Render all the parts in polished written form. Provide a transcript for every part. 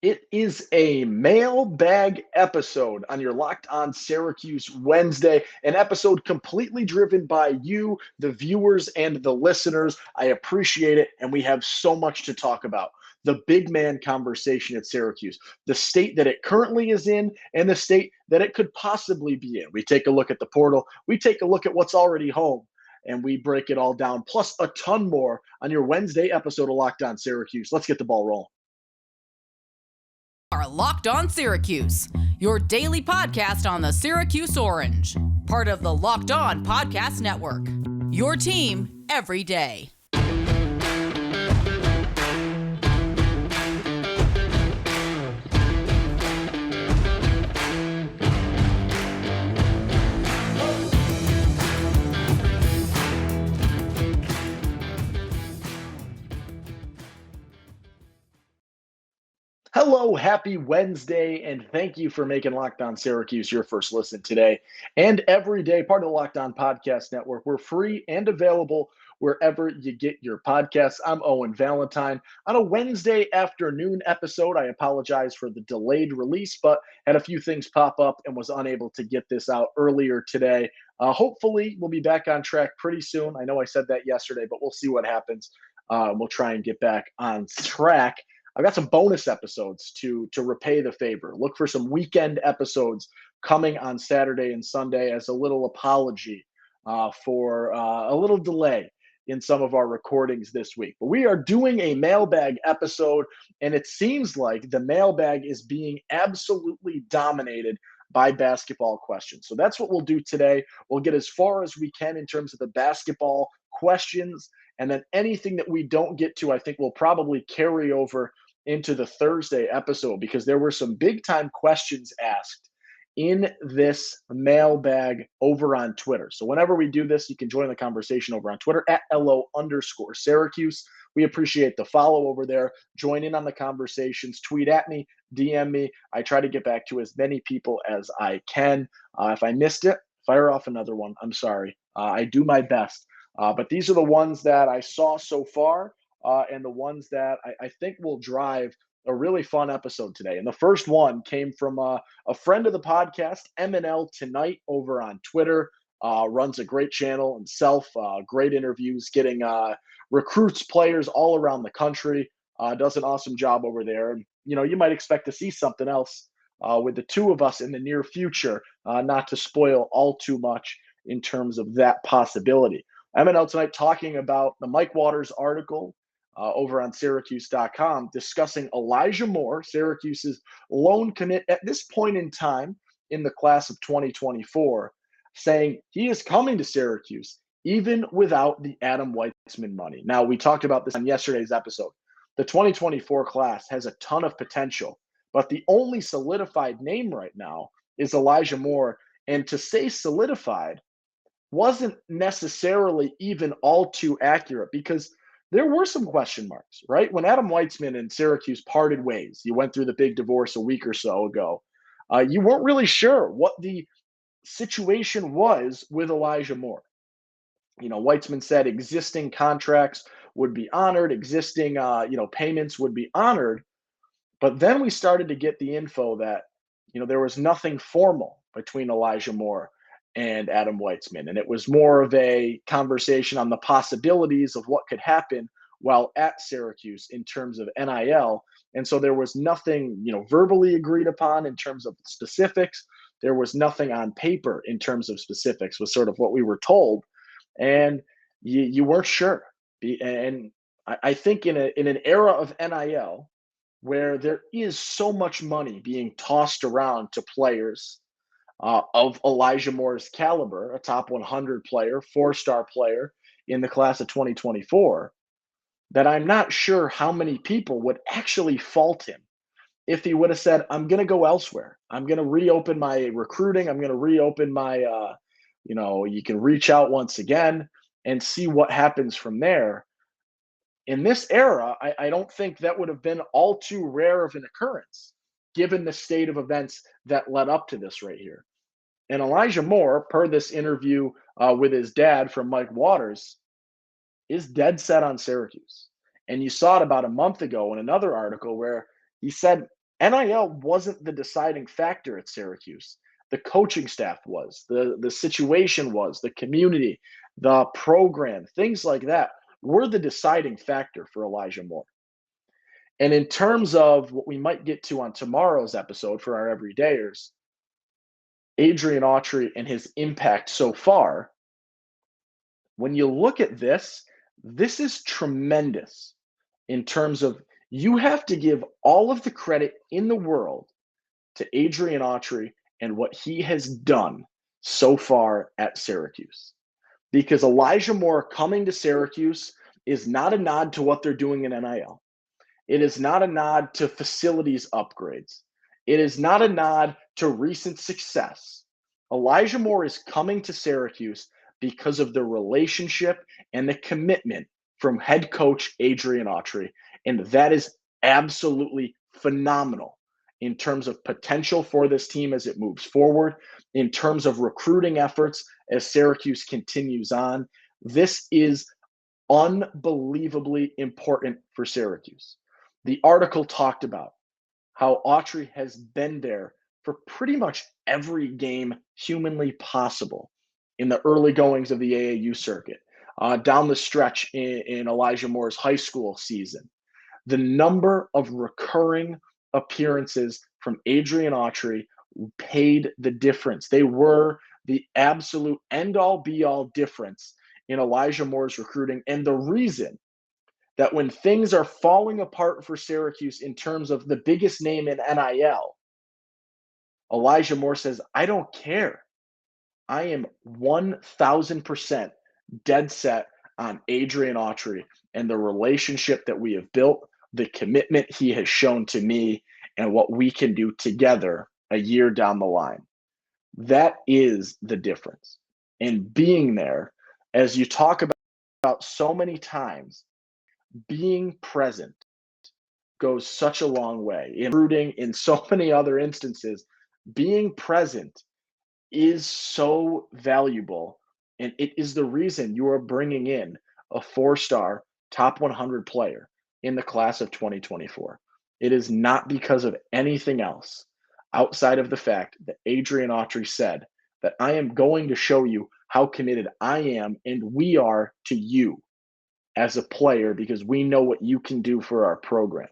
It is a mailbag episode on your Locked On Syracuse Wednesday, an episode completely driven by you, the viewers, and the listeners. I appreciate it, and we have so much to talk about. The big man conversation at Syracuse, the state that it currently is in, and the state that it could possibly be in. We take a look at the portal, we take a look at what's already home, and we break it all down, plus a ton more on your Wednesday episode of Locked On Syracuse. Let's get the ball rolling. Are Locked On Syracuse, your daily podcast on the Syracuse Orange, part of the Locked On Podcast Network. Your team every day. Hello, happy Wednesday, and thank you for making Locked On Syracuse your first listen today and every day, part of the Locked On Podcast Network. We're free and available wherever you get your podcasts. I'm Owen Valentine. On a Wednesday afternoon episode, I apologize for the delayed release, but had a few things pop up and was unable to get this out earlier today. Hopefully, we'll be back on track pretty soon. I know I said that yesterday, but we'll see what happens. We'll try and get back on track. I've got some bonus episodes to repay the favor. Look for some weekend episodes coming on Saturday and Sunday as a little apology for a little delay in some of our recordings this week. But we are doing a mailbag episode, and it seems like the mailbag is being absolutely dominated by basketball questions. So that's what we'll do today. We'll get as far as we can in terms of the basketball questions, and then anything that we don't get to, I think we'll probably carry over into the Thursday episode, because there were some big time questions asked in this mailbag over on Twitter. So whenever we do this, you can join the conversation over on Twitter at LO_Syracuse. We appreciate the follow over there. Join in on the conversations, tweet at me, DM me. I try to get back to as many people as I can. If I missed it, fire off another one. I'm sorry. I do my best. But these are the ones that I saw so far. And the ones that I think will drive a really fun episode today. And the first one came from a friend of the podcast, MNL Tonight, over on Twitter. Runs a great channel himself, great interviews, getting recruits players all around the country. Does an awesome job over there. And, you might expect to see something else with the two of us in the near future, not to spoil all too much in terms of that possibility. MNL Tonight talking about the Mike Waters article over on Syracuse.com, discussing Elijah Moore, Syracuse's lone commit at this point in time in the class of 2024, saying he is coming to Syracuse even without the Adam Weitzman money. Now, we talked about this on yesterday's episode. The 2024 class has a ton of potential, but the only solidified name right now is Elijah Moore. And to say solidified wasn't necessarily even all too accurate, because there were some question marks, right? When Adam Weitzman and Syracuse parted ways, you went through the big divorce a week or so ago, you weren't really sure what the situation was with Elijah Moore. Weitzman said existing contracts would be honored, existing, payments would be honored. But then we started to get the info that, there was nothing formal between Elijah Moore and Adam Weitzman. And it was more of a conversation on the possibilities of what could happen while at Syracuse in terms of NIL. And so there was nothing, verbally agreed upon in terms of specifics. There was nothing on paper in terms of specifics, was sort of what we were told. And you weren't sure. And I think in an era of NIL where there is so much money being tossed around to players of Elijah Moore's caliber, a top 100 player, 4-star player in the class of 2024, that I'm not sure how many people would actually fault him if he would have said, I'm going to go elsewhere. I'm going to reopen my recruiting. I'm going to reopen my, you can reach out once again and see what happens from there. In this era, I don't think that would have been all too rare of an occurrence, given the state of events that led up to this right here. And Elijah Moore, per this interview with his dad from Mike Waters, is dead set on Syracuse. And you saw it about a month ago in another article where he said NIL wasn't the deciding factor at Syracuse. The coaching staff was, the situation was, the community, the program, things like that were the deciding factor for Elijah Moore. And in terms of what we might get to on tomorrow's episode for our everydayers, Adrian Autry and his impact so far, when you look at this, this is tremendous in terms of you have to give all of the credit in the world to Adrian Autry and what he has done so far at Syracuse. Because Elijah Moore coming to Syracuse is not a nod to what they're doing in NIL. It is not a nod to facilities upgrades. It is not a nod to recent success. Elijah Moore is coming to Syracuse because of the relationship and the commitment from head coach Adrian Autry. And that is absolutely phenomenal in terms of potential for this team as it moves forward, in terms of recruiting efforts as Syracuse continues on. This is unbelievably important for Syracuse. The article talked about how Autry has been there for pretty much every game humanly possible in the early goings of the AAU circuit, down the stretch in Elijah Moore's high school season. The number of recurring appearances from Adrian Autry paid the difference. They were the absolute end-all, be-all difference in Elijah Moore's recruiting, and the reason that when things are falling apart for Syracuse in terms of the biggest name in NIL, Elijah Moore says, I don't care. I am 1,000% dead set on Adrian Autry and the relationship that we have built, the commitment he has shown to me, and what we can do together a year down the line. That is the difference. And being there, as you talk about so many times, being present goes such a long way. In recruiting, in so many other instances, being present is so valuable. And it is the reason you are bringing in a 4-star top 100 player in the class of 2024. It is not because of anything else outside of the fact that Adrian Autry said that I am going to show you how committed I am and we are to you as a player because we know what you can do for our program.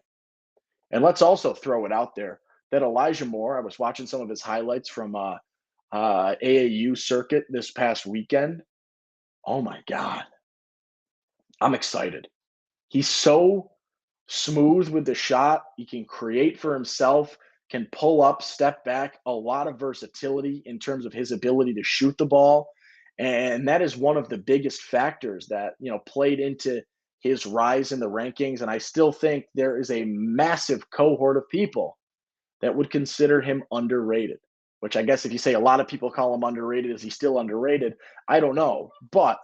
And let's also throw it out there that Elijah Moore, I was watching some of his highlights from AAU circuit this past weekend. Oh my God. I'm excited. He's so smooth with the shot. He can create for himself, can pull up, step back, a lot of versatility in terms of his ability to shoot the ball. And that is one of the biggest factors that, played into his rise in the rankings. And I still think there is a massive cohort of people that would consider him underrated, which I guess if you say a lot of people call him underrated, is he still underrated? I don't know. But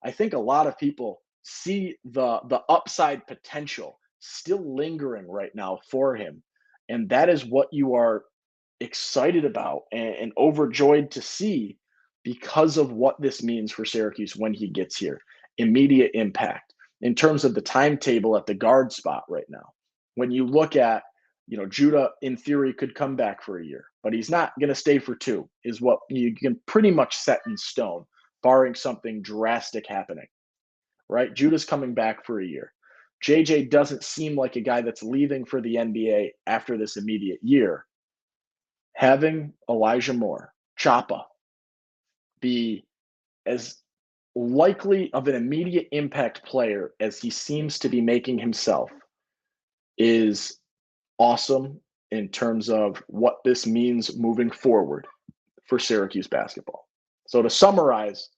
I think a lot of people see the upside potential still lingering right now for him. And that is what you are excited about and overjoyed to see because of what this means for Syracuse when he gets here. Immediate impact in terms of the timetable at the guard spot right now. When you look at, Judah in theory could come back for a year, but he's not going to stay for 2, is what you can pretty much set in stone, barring something drastic happening, right? Judah's coming back for a year. JJ doesn't seem like a guy that's leaving for the NBA after this immediate year. Having Elijah Moore, Chapa, be as likely of an immediate impact player as he seems to be making himself is awesome in terms of what this means moving forward for Syracuse basketball. So to summarize,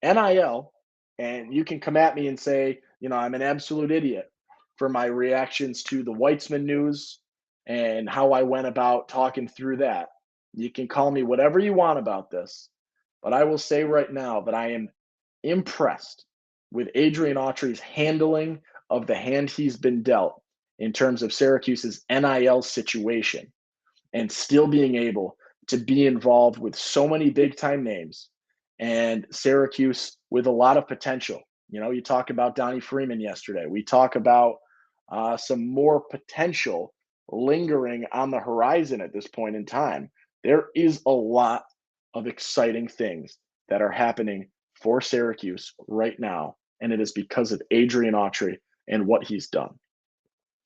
NIL, and you can come at me and say, I'm an absolute idiot for my reactions to the Weitzman news and how I went about talking through that. You can call me whatever you want about this, but I will say right now that I am impressed with Adrian Autry's handling of the hand he's been dealt in terms of Syracuse's NIL situation and still being able to be involved with so many big-time names and Syracuse with a lot of potential. You talk about Donnie Freeman yesterday. We talk about some more potential lingering on the horizon at this point in time. There is a lot of exciting things that are happening for Syracuse right now, and it is because of Adrian Autry and what he's done.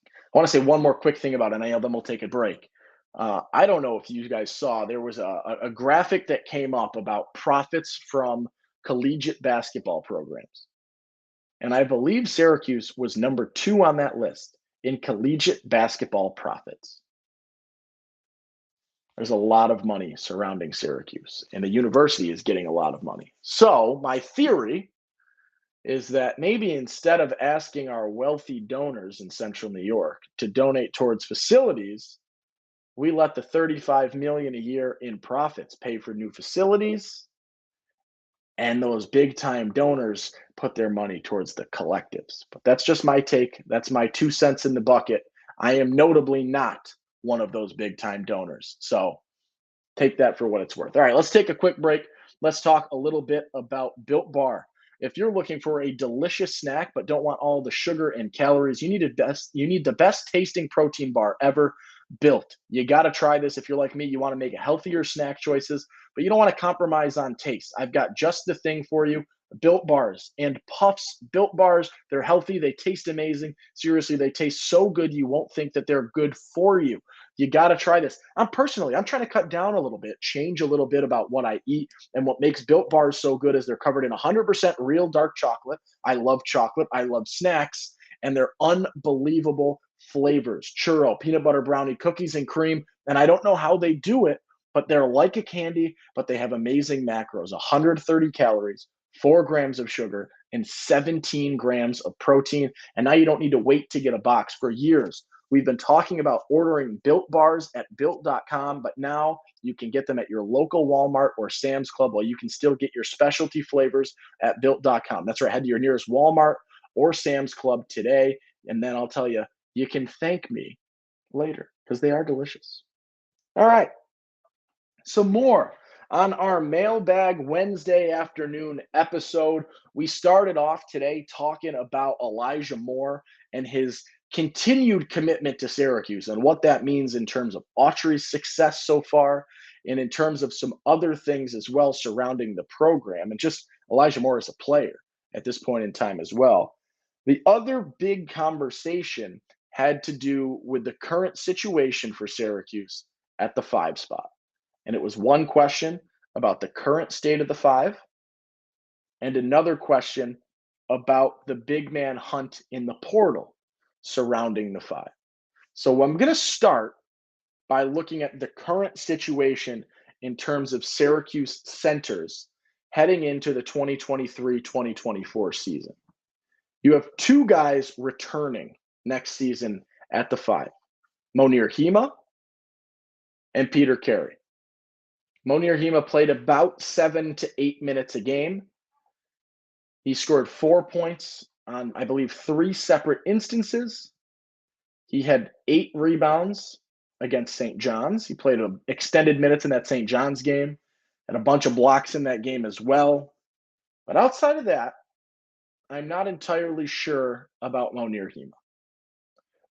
I want to say one more quick thing about NIL, then we'll take a break. I don't know if you guys saw, there was a graphic that came up about profits from collegiate basketball programs. And I believe Syracuse was number 2 on that list in collegiate basketball profits. There's a lot of money surrounding Syracuse, and the university is getting a lot of money. So, my theory is that maybe instead of asking our wealthy donors in central New York to donate towards facilities, we let the 35 million a year in profits pay for new facilities, and those big time donors put their money towards the collectives. But that's just my take. That's my 2 cents in the bucket. I am notably not one of those big time donors. So take that for what it's worth. All right, let's take a quick break. Let's talk a little bit about Built Bar. If you're looking for a delicious snack but don't want all the sugar and calories, you need the best tasting protein bar ever built. You got to try this. If you're like me, you want to make healthier snack choices, but you don't want to compromise on taste. I've got just the thing for you. Built Bars and Puffs. Built Bars, they're healthy, they taste amazing. Seriously, they taste so good you won't think that they're good for you. You got to try this. I'm trying to cut down a little bit, change a little bit about what I eat. And what makes Built Bars so good is they're covered in 100% real dark chocolate. I love chocolate. I love snacks. And they're unbelievable flavors: churro, peanut butter brownie, cookies and cream. And I don't know how they do it, but they're like a candy, but they have amazing macros: 130 calories, 4 grams of sugar, and 17 grams of protein. And now you don't need to wait to get a box. For years, we've been talking about ordering Built Bars at built.com, but now you can get them at your local Walmart or Sam's Club, while you can still get your specialty flavors at built.com. That's right. Head to your nearest Walmart or Sam's Club today. And then I'll tell you, you can thank me later because they are delicious. All right. So more on our Mailbag Wednesday afternoon episode. We started off today talking about Elijah Moore and his continued commitment to Syracuse and what that means in terms of Autry's success so far, and in terms of some other things as well surrounding the program, and just Elijah Moore as a player at this point in time as well. The other big conversation had to do with the current situation for Syracuse at the 5 spot. And it was one question about the current state of the 5, and another question about the big man hunt in the portal surrounding the 5. So I'm going to start by looking at the current situation in terms of Syracuse centers heading into the 2023-2024 season. You have 2 guys returning next season at the 5: Monir Hima and Peter Carey. Monir Hima played about 7 to 8 minutes a game. He scored 4 points on, I believe, 3 separate instances. He had 8 rebounds against St. John's. He played extended minutes in that St. John's game and a bunch of blocks in that game as well. But outside of that, I'm not entirely sure about Monir Hima.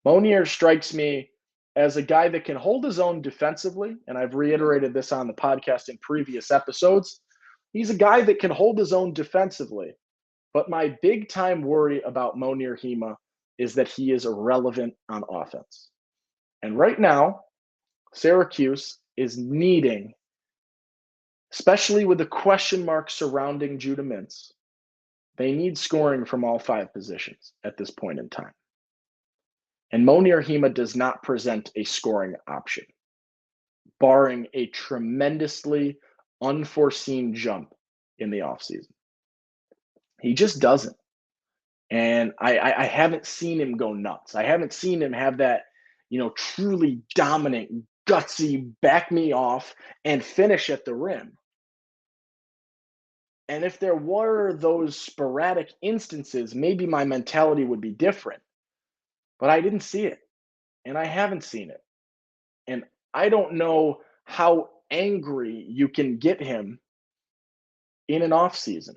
Monir strikes me as a guy that can hold his own defensively, and I've reiterated this on the podcast in previous episodes. He's a guy that can hold his own defensively, but my big time worry about Monir Hima is that he is irrelevant on offense. And right now, Syracuse is needing, especially with the question mark surrounding Judah Mintz, they need scoring from all 5 positions at this point in time. And Monir Hima does not present a scoring option, barring a tremendously unforeseen jump in the offseason. He just doesn't. And I haven't seen him go nuts. I haven't seen him have that, truly dominant, gutsy, back me off and finish at the rim. And if there were those sporadic instances, maybe my mentality would be different. But I didn't see it, and I haven't seen it. And I don't know how angry you can get him in an off season,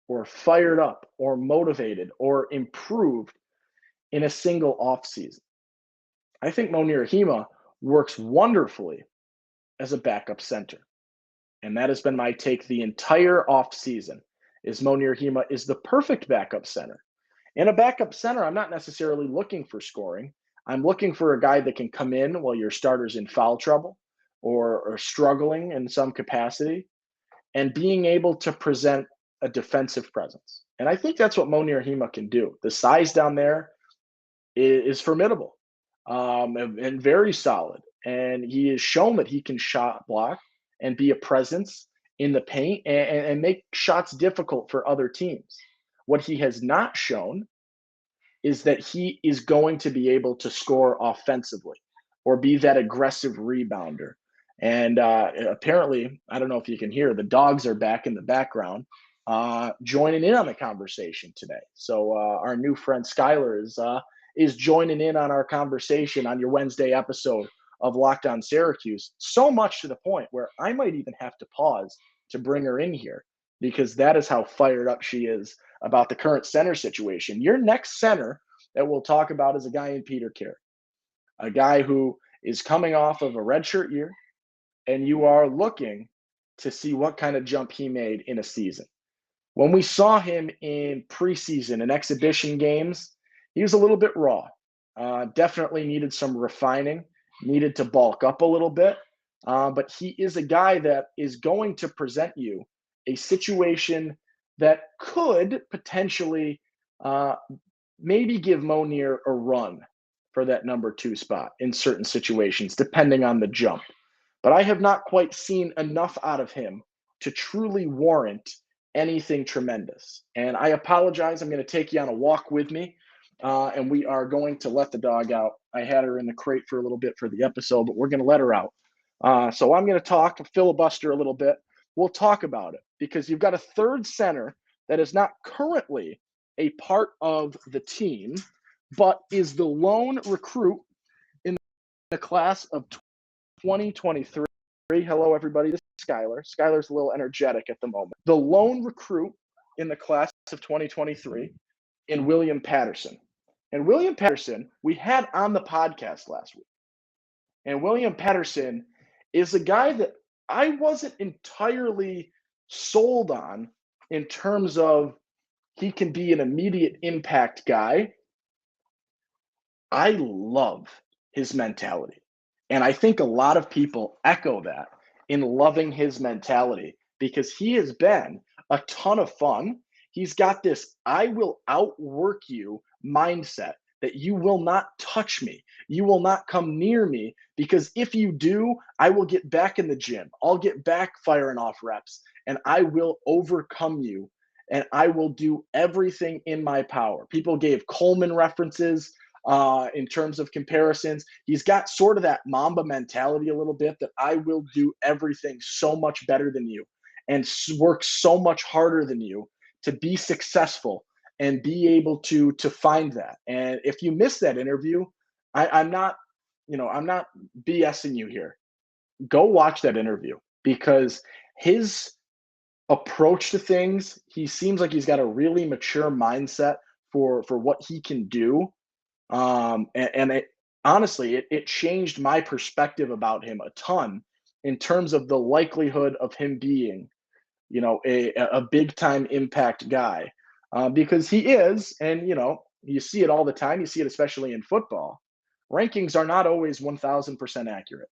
or fired up, or motivated, or improved in a single off season. I think Monir Hima works wonderfully as a backup center. And that has been my take the entire offseason is Monir Hima is the perfect backup center. In a backup center, I'm not necessarily looking for scoring. I'm looking for a guy that can come in while your starter's in foul trouble or struggling in some capacity and being able to present a defensive presence. And I think that's what Monir Hima can do. The size down there is formidable and very solid. And he has shown that he can shot block and be a presence in the paint and make shots difficult for other teams. What he has not shown is that he is going to be able to score offensively or be that aggressive rebounder. And apparently, I don't know if you can hear, the dogs are back in the background joining in on the conversation today. So our new friend Skylar is joining in on our conversation on your Wednesday episode of Locked On Syracuse. So much to the point where I might even have to pause to bring her in here because that is how fired up she is about the current center situation. Your next center that we'll talk about is a guy in Peter Carey, a guy who is coming off of a redshirt year, and you are looking to see what kind of jump he made in a season. When we saw him in preseason and exhibition games, he was a little bit raw. Definitely needed some refining, needed to bulk up a little bit. But he is a guy that is going to present you a situation that could potentially maybe give Monir a run for that number 2 spot in certain situations, depending on the jump. But I have not quite seen enough out of him to truly warrant anything tremendous. And I apologize. I'm going to take you on a walk with me, and we are going to let the dog out. I had her in the crate for a little bit for the episode, but we're going to let her out. So I'm going to talk, filibuster a little bit. We'll talk about it because you've got a third center that is not currently a part of the team, but is the lone recruit in the class of 2023. Hello, everybody. This is Skylar. Skylar's a little energetic at the moment. The lone recruit in the class of 2023 in William Patterson. And William Patterson, we had on the podcast last week. And William Patterson is a guy that I wasn't entirely sold on in terms of he can be an immediate impact guy. I love his mentality. And I think a lot of people echo that in loving his mentality because he has been a ton of fun. He's got this I will outwork you mindset that you will not touch me. You will not come near me because if you do, I will get back in the gym. I'll get back firing off reps and I will overcome you and I will do everything in my power. People gave Coleman references in terms of comparisons. He's got sort of that Mamba mentality a little bit that I will do everything so much better than you and work so much harder than you to be successful and be able to find that. And if you miss that interview, I'm not BSing you here. Go watch that interview because his approach to things, he seems like he's got a really mature mindset for what he can do. Honestly, it changed my perspective about him a ton in terms of the likelihood of him being, a big time impact guy, because he is, and you see it all the time. You see it especially in football. Rankings are not always 1,000% accurate.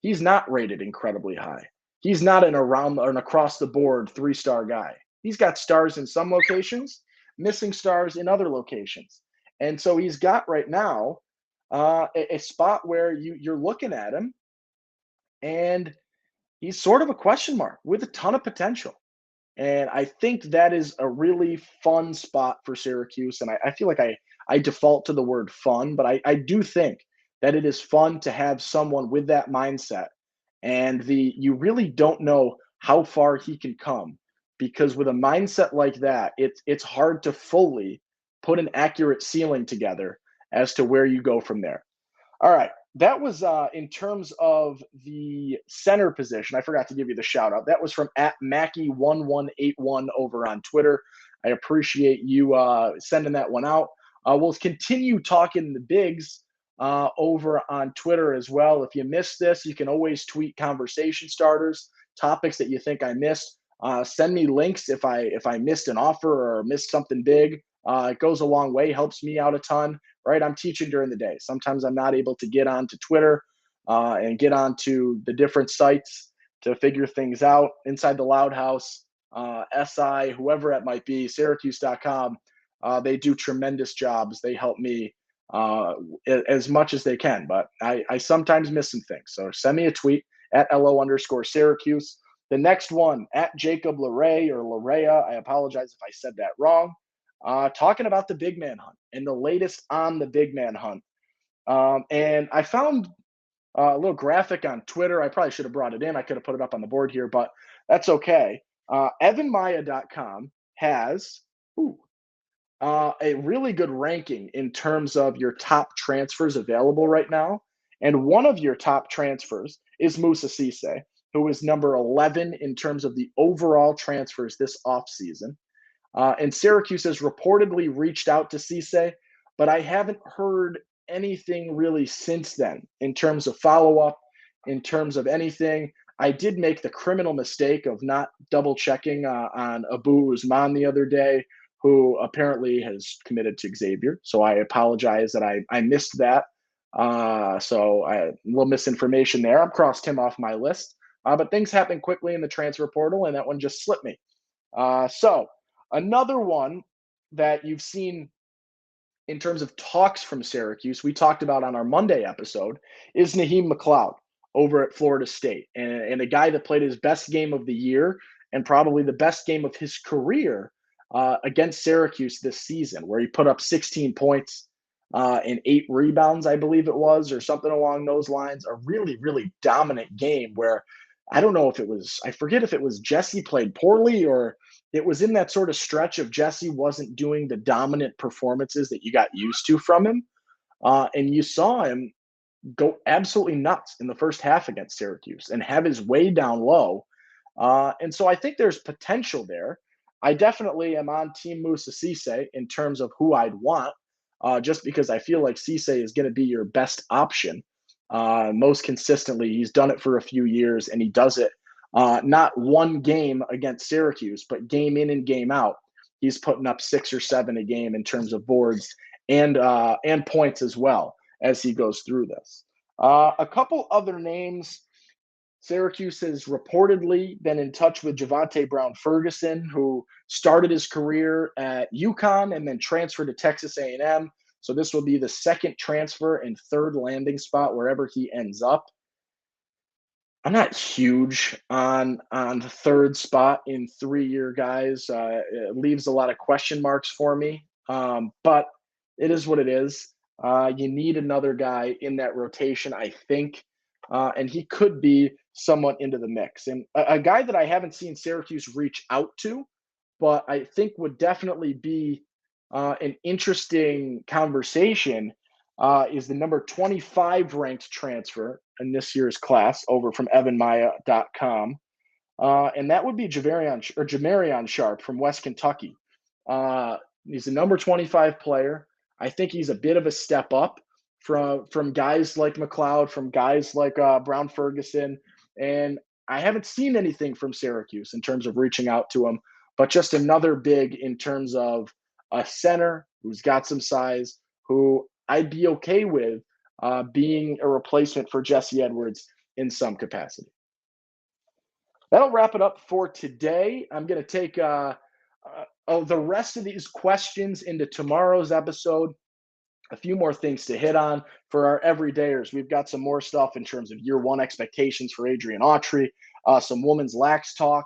He's not rated incredibly high. He's not an across the board 3-star guy. He's got stars in some locations, missing stars in other locations. And so he's got right now a spot where you're looking at him and he's sort of a question mark with a ton of potential. And I think that is a really fun spot for Syracuse. And I feel like I default to the word fun, but I do think that it is fun to have someone with that mindset. And you really don't know how far he can come because with a mindset like that, it's hard to fully put an accurate ceiling together as to where you go from there. All right. That was in terms of the center position. I forgot to give you the shout out. That was from @Mackie1181 over on Twitter. I appreciate you sending that one out. We'll continue talking the bigs over on Twitter as well. If you missed this, you can always tweet conversation starters, topics that you think I missed. Send me links if I missed an offer or missed something big. It goes a long way, helps me out a ton. Right, I'm teaching during the day. Sometimes I'm not able to get onto Twitter and get onto the different sites to figure things out. Inside the Loud House, SI, whoever it might be, Syracuse.com. They do tremendous jobs. They help me as much as they can, but I sometimes miss some things. So send me a tweet at LO_Syracuse. The next one at Jacob Larray or Larea. I apologize if I said that wrong. Talking about the big man hunt and the latest on the big man hunt. And I found a little graphic on Twitter. I probably should have brought it in. I could have put it up on the board here, but that's okay. EvanMaya.com has a really good ranking in terms of your top transfers available right now. And one of your top transfers is Moussa Cisse, who is number 11 in terms of the overall transfers this offseason. And Syracuse has reportedly reached out to Cisse, but I haven't heard anything really since then in terms of follow-up, in terms of anything. I did make the criminal mistake of not double-checking on Abu Usman the other day, who apparently has committed to Xavier. So I apologize that I missed that. So a little misinformation there. I've crossed him off my list. But things happen quickly in the transfer portal, and that one just slipped me. So another one that you've seen in terms of talks from Syracuse, we talked about on our Monday episode, is Naheem McLeod over at Florida State, and a guy that played his best game of the year and probably the best game of his career against Syracuse this season, where he put up 16 points and 8 rebounds, I believe it was, or something along those lines. A really, really dominant game where I don't know if it was, I forget if it was Jesse played poorly or it was in that sort of stretch of Jesse wasn't doing the dominant performances that you got used to from him. And you saw him go absolutely nuts in the first half against Syracuse and have his way down low. And so I think there's potential there. I definitely am on Team Moussa Cisse in terms of who I'd want, just because I feel like Cisse is going to be your best option most consistently. He's done it for a few years, and he does it not one game against Syracuse, but game in and game out. He's putting up 6 or 7 a game in terms of boards and points as well as he goes through this. A couple other names. Syracuse has reportedly been in touch with Javonte Brown-Ferguson, who started his career at UConn and then transferred to Texas A&M. So this will be the second transfer and third landing spot wherever he ends up. I'm not huge on the third spot in 3-year guys. It leaves a lot of question marks for me, but it is what it is. You need another guy in that rotation, I think, and he could be somewhat into the mix. And a guy that I haven't seen Syracuse reach out to, but I think would definitely be an interesting conversation is the number 25 ranked transfer in this year's class over from EvanMaya.com. And that would be Jamarion Sharp from West Kentucky. He's the number 25 player. I think he's a bit of a step up from guys like McLeod, from guys like Brown-Ferguson. And I haven't seen anything from Syracuse in terms of reaching out to him, but just another big in terms of a center who's got some size, who I'd be okay with being a replacement for Jesse Edwards in some capacity. That'll wrap it up for today. I'm going to take the rest of these questions into tomorrow's episode. A few more things to hit on for our everydayers. We've got some more stuff in terms of year one expectations for Adrian Autry, some women's lax talk,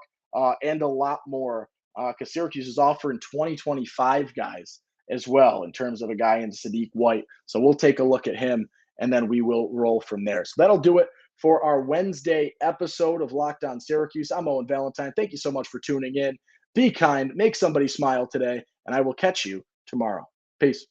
and a lot more because Syracuse is offering 2025 guys as well in terms of a guy in Sadiq White. So we'll take a look at him, and then we will roll from there. So that'll do it for our Wednesday episode of Locked On Syracuse. I'm Owen Valentine. Thank you so much for tuning in. Be kind, make somebody smile today, and I will catch you tomorrow. Peace.